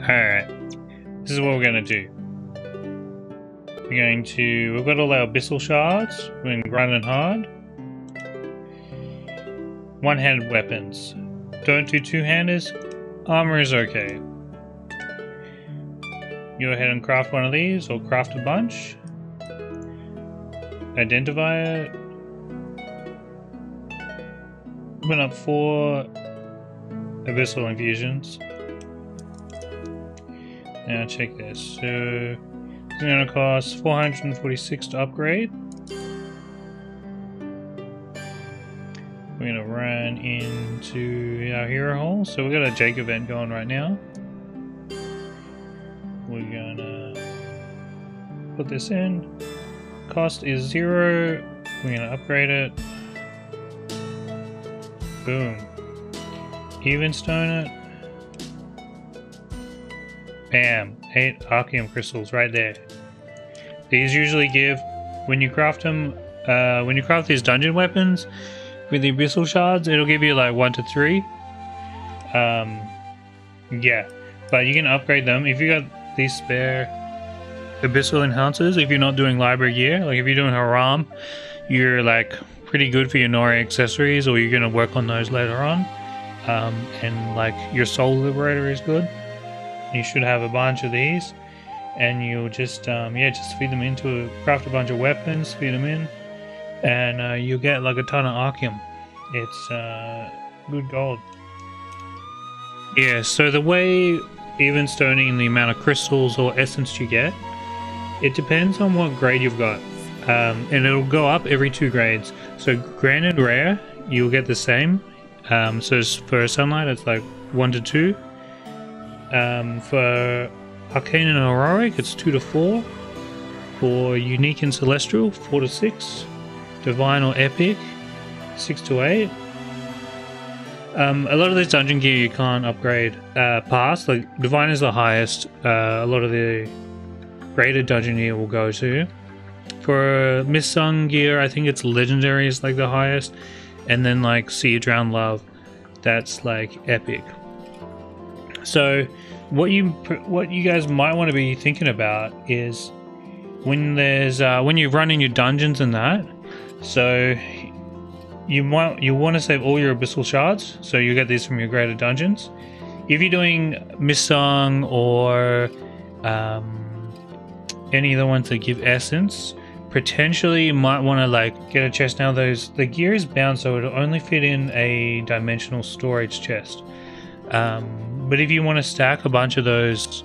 Alright, this is what we're going to do. We've got all our abyssal shards, we're going to grind it hard. One-handed weapons. Don't do two-handers. Armor is okay. Go ahead and craft one of these, or craft a bunch. Identify it. Open up 4 abyssal infusions. Now check this. So it's going to cost 446 to upgrade. We're going to run into our hero hole. So we've got a Jake event going right now. We're going to put this in. Cost is 0. We're going to upgrade it. Boom. Even stone it. Bam. 8 archeum crystals right there. These usually give, when you craft them, when you craft these dungeon weapons with the abyssal shards, it'll give you like 1 to 3. Yeah, but you can upgrade them if you got these spare abyssal enhancers. If you're not doing library gear, like if you're doing Haram, you're like pretty good for your Nori accessories, or you're gonna work on those later on. And like your soul liberator is good. You should have a bunch of these, and you'll just just feed them into craft a bunch of weapons, feed them in, and you'll get like a ton of archeum. It's good gold. Yeah, so the way even stoning and the amount of crystals or essence you get, it depends on what grade you've got, and it'll go up every 2 grades. So granted rare, you'll get the same. So for sunlight, it's like 1 to 2. For arcane and heroic, it's 2 to 4. For unique and celestial, 4 to 6. Divine or epic, 6 to 8. A lot of this dungeon gear you can't upgrade past. Like divine is the highest. A lot of the graded dungeon gear will go to. For Missung gear, I think it's legendary is like the highest, and then like Sea of Drowned Love, that's like epic. So what you guys might want to be thinking about is when you're running your dungeons and that, so you want to save all your abyssal shards, so you get these from your graded dungeons. If you're doing Missung or any of the ones that give essence, potentially you might want to like get a chest. Now the gear is bound, so it'll only fit in a dimensional storage chest. But if you want to stack a bunch of those,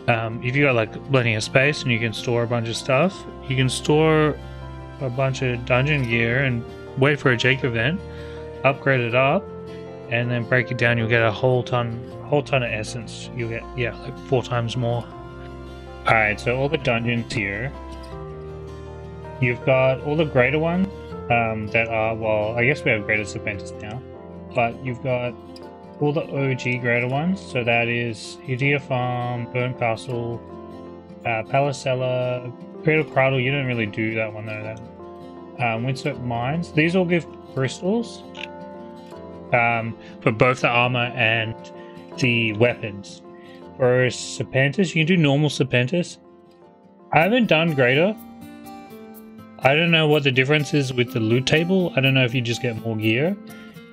if you got like plenty of space and you can store a bunch of stuff, you can store a bunch of dungeon gear and wait for a Jake event, upgrade it up, and then break it down. You'll get a whole ton of essence. You'll get like 4 times more. All right, so all the dungeons here. You've got all the greater ones that are, well, I guess we have greater Serpentis now, but you've got all the OG greater ones. So that is Udia Farm, Burnt Castle, Palicella, Cradle Cradle. You don't really do that one though. Windswept Mines. These all give crystals for both the armor and the weapons. For Serpentis, you can do normal Serpentis. I haven't done greater. I don't know what the difference is with the loot table. I don't know if you just get more gear,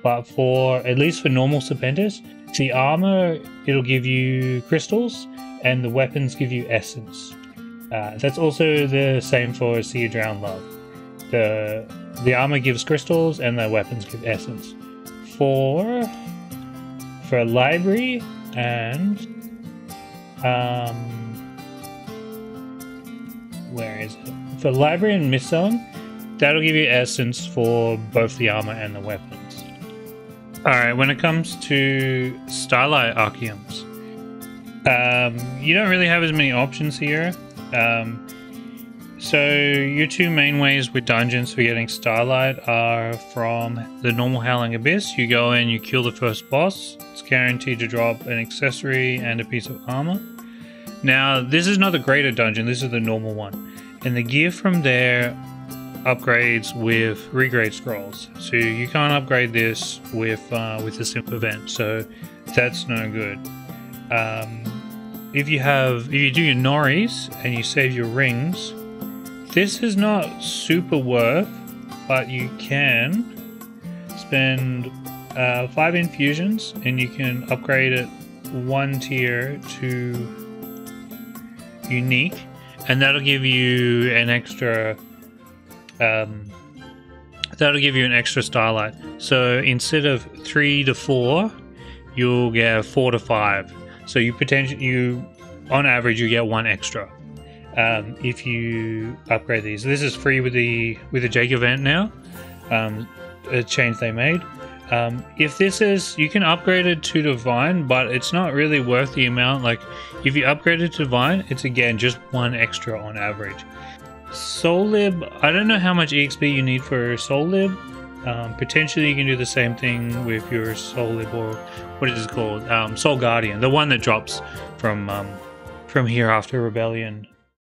but at least for normal Serpentis, the armor, it'll give you crystals and the weapons give you essence. That's also the same for Sea of Drowned Love. The armor gives crystals and the weapons give essence. For library and where is it? For library and Missung, that'll give you essence for both the armor and the weapons. Alright, when it comes to Starlight Archeums, you don't really have as many options here. So your 2 main ways with dungeons for getting Starlight are from the normal Howling Abyss. You go in, you kill the first boss. It's guaranteed to drop an accessory and a piece of armor. Now, this is not the greater dungeon, this is the normal one. And the gear from there upgrades with regrade scrolls. So you can't upgrade this with a simple event, so that's no good. if you do your Noris and you save your rings, this is not super worth, but you can spend 5 infusions and you can upgrade it 1 tier to unique, and that'll give you an extra starlight. So instead of 3 to 4, you'll get 4 to 5. So you on average you get 1 extra if you upgrade these. This is free with the Jake event now, a change they made. If this is, you can upgrade it to Divine, but it's not really worth the amount. Like if you upgrade it to Divine, it's again just 1 extra on average. Soul Lib, I don't know how much EXP you need for Soul Lib. Potentially you can do the same thing with your Soul Lib, or what is it called? Soul Guardian, the one that drops from Hereafter Rebellion.